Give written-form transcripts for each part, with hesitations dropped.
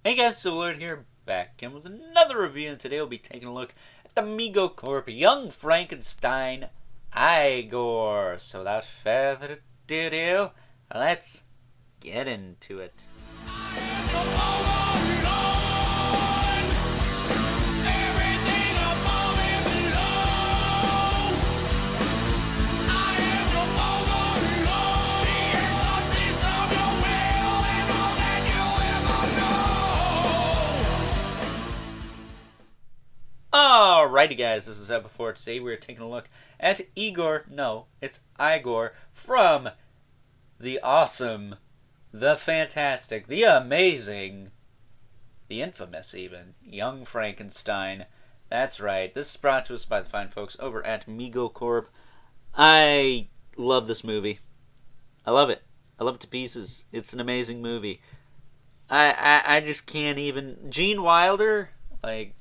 Hey guys, so Lord here, back again with another review, and today we'll be taking a look at the MEGO Corp Young Frankenstein Igor. So without further ado, let's get into it. Alrighty guys, this is episode 4. Today we're taking a look at Igor, no, it's Igor, from the awesome, the fantastic, the amazing, the infamous even, Young Frankenstein. That's right, this is brought to us by the fine folks over at MEGO Corp. I love this movie. I love it. I love it to pieces. It's an amazing movie. I just can't even... Gene Wilder, like...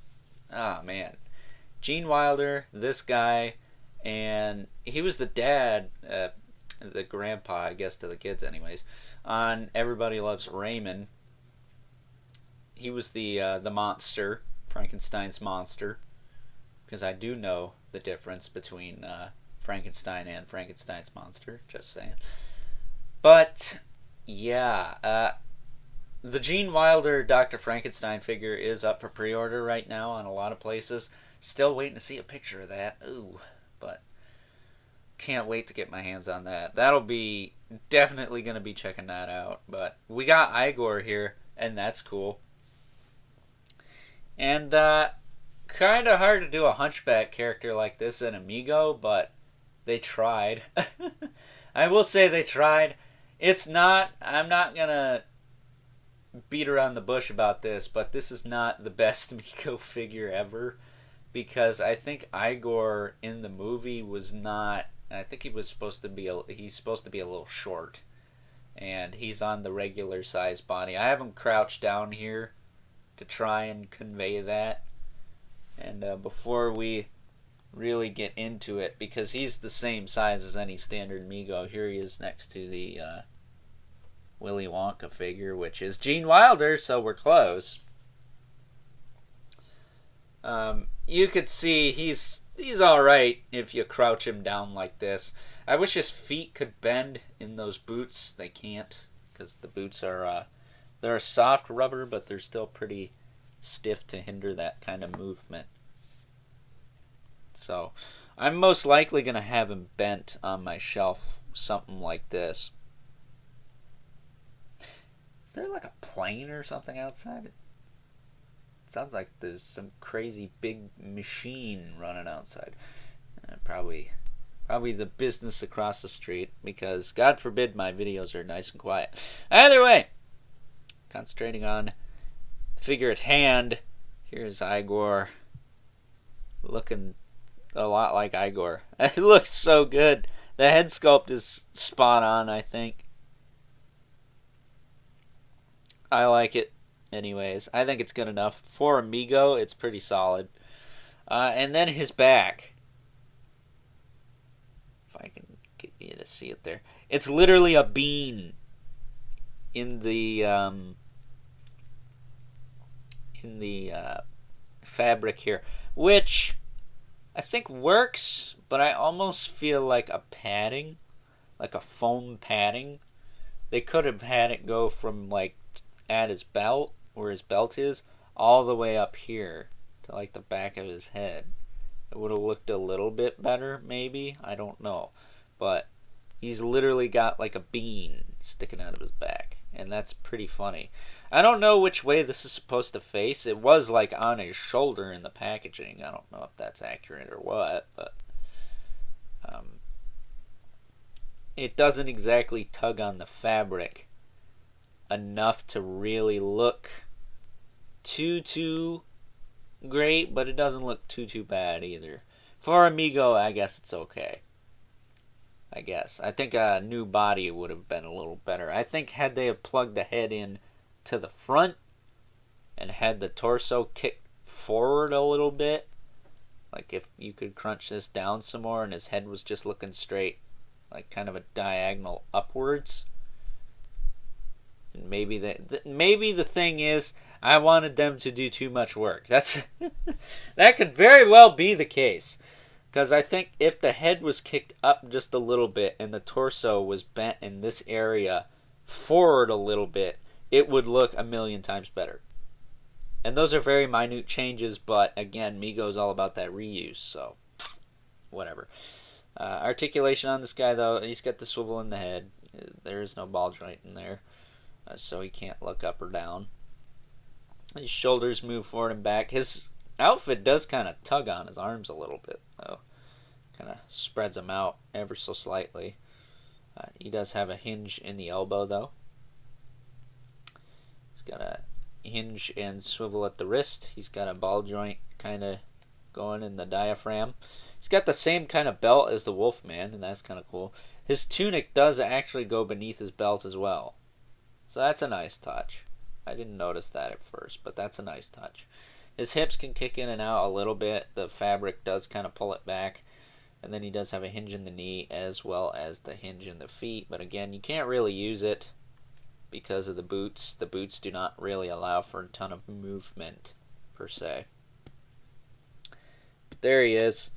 Oh, man. Gene Wilder, this guy, and he was the dad, the grandpa, I guess, to the kids anyways, on Everybody Loves Raymond. He was the monster, Frankenstein's monster, because I do know the difference between Frankenstein and Frankenstein's monster, just saying. But, yeah, the Gene Wilder Dr. Frankenstein figure is up for pre-order right now on a lot of places. Still waiting to see a picture of that. Ooh, but can't wait to get my hands on that. That'll be definitely going to be checking that out. But we got Igor here, and that's cool. And kind of hard to do a hunchback character like this in Amigo, but they tried. I will say they tried. It's not... I'm not going to beat around the bush about this, but this is not the best MEGO figure ever, because I think Igor in the movie was not... I think he was supposed to be... He's supposed to be a little short, and he's on the regular size body. I have him crouched down here to try and convey that, and before we really get into it, because he's the same size as any standard MEGO, here he is next to the Willy Wonka figure, which is Gene Wilder, so we're close. You could see he's alright if you crouch him down like this. I wish his feet could bend in those boots. They can't, because the boots are they're soft rubber, but they're still pretty stiff to hinder that kind of movement. So I'm most likely going to have him bent on my shelf, something like this. Is there like a plane or something outside? It sounds like there's some crazy big machine running outside. Probably the business across the street, because God forbid my videos are nice and quiet. Either way, concentrating on the figure at hand. Here's Igor, looking a lot like Igor. It looks so good. The head sculpt is spot on, I think. I like it. Anyways, I think it's good enough. For Amigo, it's pretty solid. And then his back. If I can get you to see it there. It's literally a bean in the fabric here, which I think works, but I almost feel like a padding, like a foam padding. They could have had it go from like at his belt, where his belt is, all the way up here to like the back of his head. It would have looked a little bit better, maybe. I don't know. But he's literally got like a bean sticking out of his back, and that's pretty funny. I don't know which way this is supposed to face. It was like on his shoulder in the packaging. I don't know if that's accurate or what, but it doesn't exactly tug on the fabric enough to really look too great, but it doesn't look too bad either. For Amigo, I guess it's okay. I guess. I think a new body would have been a little better. I think had they have plugged the head in to the front and had the torso kicked forward a little bit, like if you could crunch this down some more and his head was just looking straight, like kind of a diagonal upwards, Maybe the thing is, I wanted them to do too much work. That could very well be the case. Because I think if the head was kicked up just a little bit and the torso was bent in this area forward a little bit, it would look a million times better. And those are very minute changes, but again, MEGO is all about that reuse, so whatever. Articulation on this guy, though, he's got the swivel in the head. There is no ball joint in there, so he can't look up or down. His shoulders move forward and back. His outfit does kind of tug on his arms a little bit, though. Kind of spreads them out ever so slightly. He does have a hinge in the elbow, though. He's got a hinge and swivel at the wrist. He's got a ball joint kind of going in the diaphragm. He's got the same kind of belt as the Wolfman, and that's kind of cool. His tunic does actually go beneath his belt as well. So that's a nice touch. I didn't notice that at first, but that's a nice touch. His hips can kick in and out a little bit. The fabric does kind of pull it back. And then he does have a hinge in the knee as well as the hinge in the feet. But again, you can't really use it because of the boots. The boots do not really allow for a ton of movement, per se. But there he is.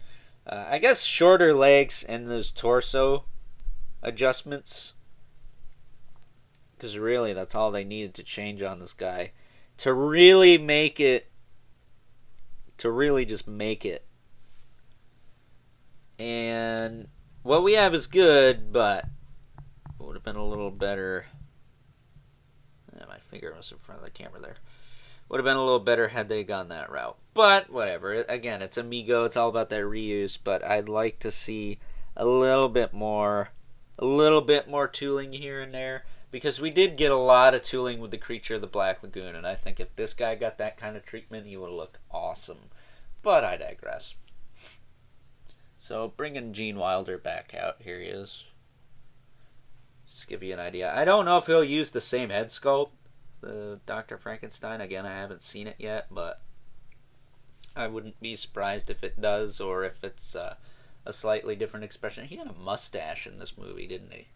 I guess shorter legs and those torso adjustments, because really that's all they needed to change on this guy to really make it, to really just make it. And what we have is good, but it would have been a little better. My finger was in front of the camera there. Would have been a little better had they gone that route. But whatever. Again, it's a MEGO. It's all about that reuse. But I'd like to see a little bit more tooling here and there, because we did get a lot of tooling with the Creature of the Black Lagoon, and I think if this guy got that kind of treatment, he would look awesome. But I digress. So bringing Gene Wilder back out, here he is. Just to give you an idea. I don't know if he'll use the same head sculpt, the Dr. Frankenstein. Again, I haven't seen it yet, but I wouldn't be surprised if it does, or if it's a slightly different expression. He had a mustache in this movie, didn't he?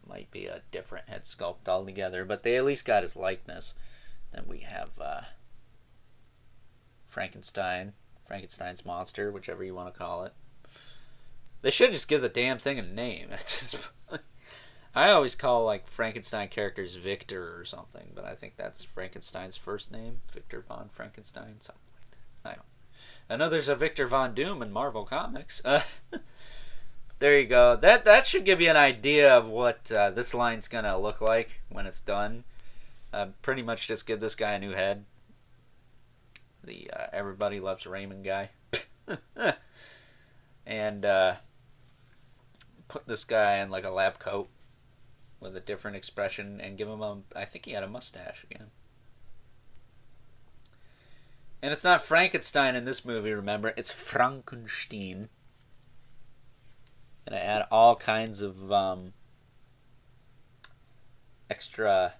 Might be a different head sculpt altogether, but they at least got his likeness. Then we have Frankenstein's monster, whichever you want to call it. They should just give the damn thing a name at this point. I always call like Frankenstein characters Victor or something, but I think that's Frankenstein's first name, Victor von Frankenstein, something like that. I don't know. I know there's a Victor Von Doom in Marvel Comics. There you go. That should give you an idea of what this line's gonna look like when it's done. Pretty much just give this guy a new head. The Everybody Loves Raymond guy. And put this guy in like a lab coat with a different expression and give him I think he had a mustache again. And it's not Frankenstein in this movie, remember, it's Frankenstein. And I add all kinds of extra,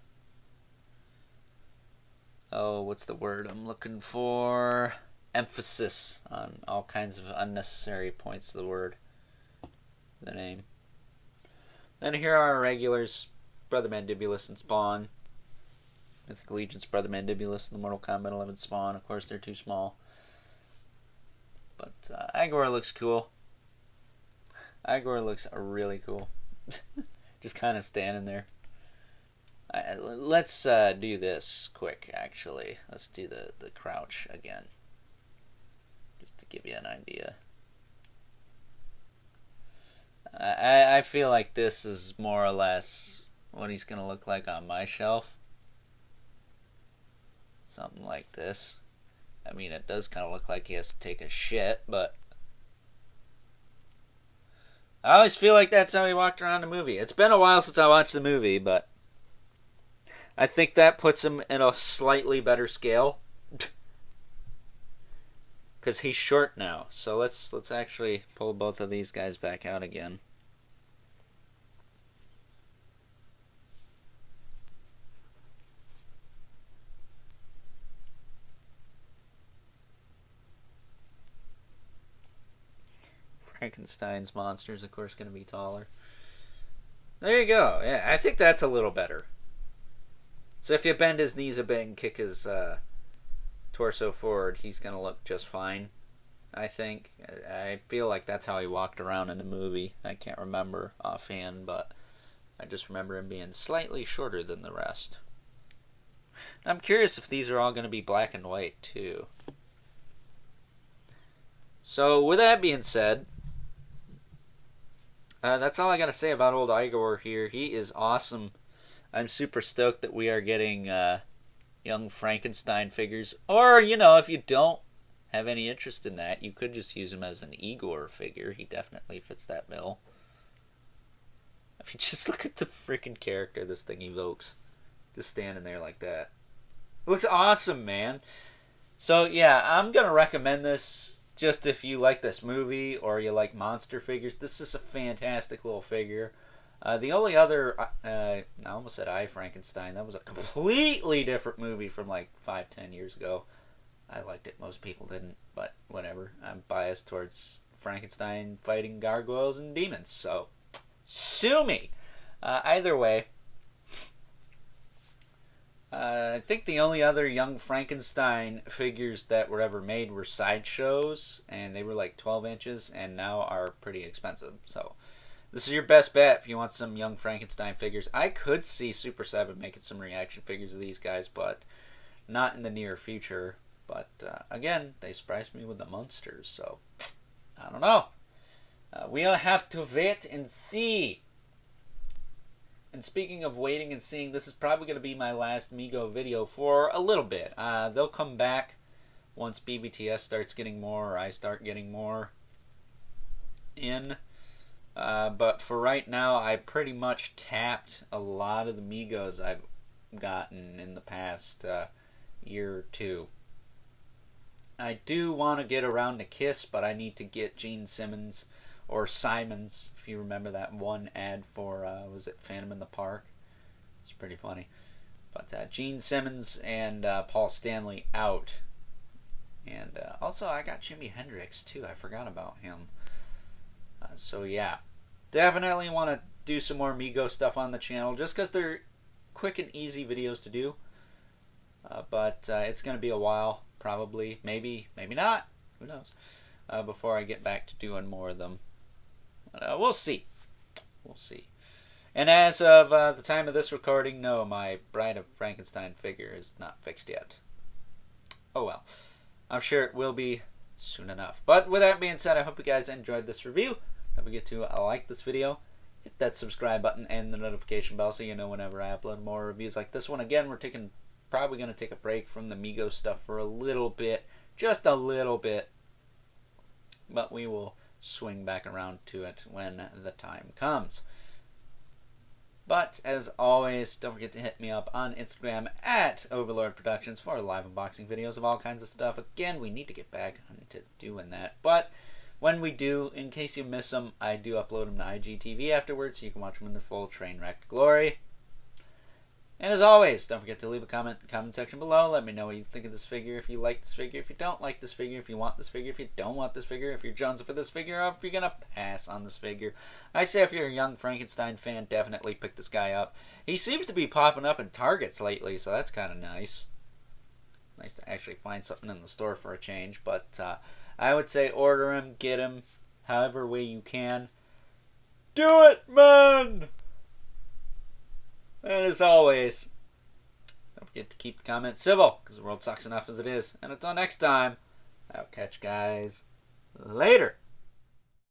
what's the word I'm looking for? Emphasis on all kinds of unnecessary points of the word, the name. Then here are our regulars, Brother Mandibulus and Spawn. Mythic Legion's Brother Mandibulus and the Mortal Kombat 11 Spawn. Of course, they're too small. But Igor looks cool. Igor looks really cool. Just kind of standing there. Let's do this quick, actually. Let's do the crouch again. Just to give you an idea. I feel like this is more or less what he's going to look like on my shelf. Something like this. I mean, it does kind of look like he has to take a shit, but I always feel like that's how he walked around the movie. It's been a while since I watched the movie, but I think that puts him in a slightly better scale. Because he's short now. So let's actually pull both of these guys back out again. Frankenstein's monster is, of course, going to be taller. There you go. Yeah, I think that's a little better. So if you bend his knees a bit and kick his torso forward, he's going to look just fine, I think. I feel like that's how he walked around in the movie. I can't remember offhand, but I just remember him being slightly shorter than the rest. I'm curious if these are all going to be black and white, too. So, with that being said, that's all I got to say about old Igor here. He is awesome. I'm super stoked that we are getting young Frankenstein figures. Or, you know, if you don't have any interest in that, you could just use him as an Igor figure. He definitely fits that bill. I mean, just look at the freaking character this thing evokes. Just standing there like that. It looks awesome, man. So, yeah, I'm going to recommend this just if you like this movie or you like monster figures. This is a fantastic little figure. The only other, I almost said I, Frankenstein. That was a completely different movie from like 5-10 years ago. I liked it. Most people didn't, but whatever. I'm biased towards Frankenstein fighting gargoyles and demons, so sue me. Either way, I think the only other young Frankenstein figures that were ever made were sideshows, and they were like 12 inches, and now are pretty expensive. So this is your best bet if you want some young Frankenstein figures. I could see Super 7 making some reaction figures of these guys, but not in the near future. But again, they surprised me with the monsters, so I don't know. We'll have to wait and see. And speaking of waiting and seeing, this is probably going to be my last MEGO video for a little bit. They'll come back once BBTS starts getting more, or I start getting more in. But for right now, I pretty much tapped a lot of the MEGOs I've gotten in the past year or two. I do want to get around to Kiss, but I need to get Gene Simmons, or Simons, if you remember that one ad for, was it Phantom in the Park? It's pretty funny. But Gene Simmons and Paul Stanley out. And also I got Jimi Hendrix too, I forgot about him. So yeah, definitely want to do some more MEGO stuff on the channel, just because they're quick and easy videos to do. But it's going to be a while, probably, maybe not, who knows, before I get back to doing more of them. We'll see. We'll see. And as of the time of this recording, no, my Bride of Frankenstein figure is not fixed yet. Oh well. I'm sure it will be soon enough. But with that being said, I hope you guys enjoyed this review. Don't forget to like this video, hit that subscribe button and the notification bell so you know whenever I upload more reviews like this one. Again, we're probably going to take a break from the MEGO stuff for a little bit. Just a little bit. But we will swing back around to it when the time comes. But, as always, don't forget to hit me up on Instagram at Overlord Productions for live unboxing videos of all kinds of stuff. Again, we need to get back into doing that. But when we do, in case you miss them, I do upload them to IGTV afterwards, so you can watch them in their full train wrecked glory. And as always, don't forget to leave a comment in the comment section below. Let me know what you think of this figure, if you like this figure, if you don't like this figure, if you want this figure, if you don't want this figure, if you're jonesing for this figure, or if you're going to pass on this figure. I say if you're a young Frankenstein fan, definitely pick this guy up. He seems to be popping up in Targets lately, so that's kind of nice. Nice to actually find something in the store for a change. But I would say order him, get him, however way you can. Do it, man! And as always, don't forget to keep the comments civil, because the world sucks enough as it is. And until next time, I'll catch you guys later.